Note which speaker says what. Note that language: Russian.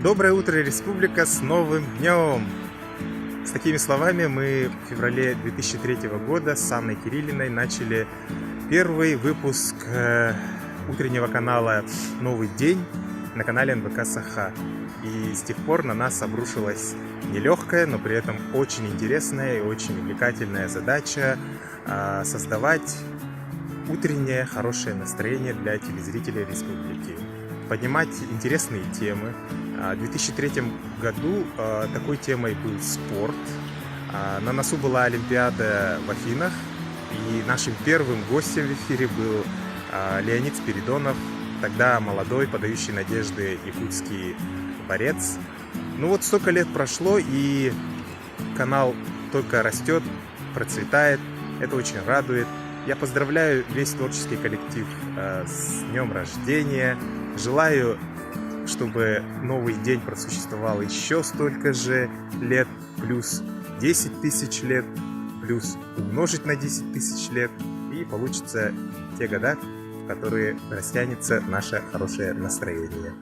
Speaker 1: Доброе утро, Республика, с новым днем! С такими словами мы в феврале 2003 года с Анной Кириллиной начали первый выпуск утреннего канала «Новый день» на канале НВК Саха. И с тех пор на нас обрушилась нелегкая, но при этом очень интересная и очень увлекательная задача создавать утреннее хорошее настроение для телезрителей республики, поднимать интересные темы. В 2003 году такой темой был спорт. На носу была Олимпиада в Афинах, и нашим первым гостем в эфире был Леонид Спиридонов, тогда молодой, подающий надежды якутский борец. Ну вот столько лет прошло, и канал только растет, процветает. Это очень радует. Я поздравляю весь творческий коллектив с днем рождения. Желаю, чтобы новый день просуществовал еще столько же лет, плюс 10 тысяч лет, плюс умножить на 10 тысяч лет, и получится те года, в которые растянется наше хорошее настроение.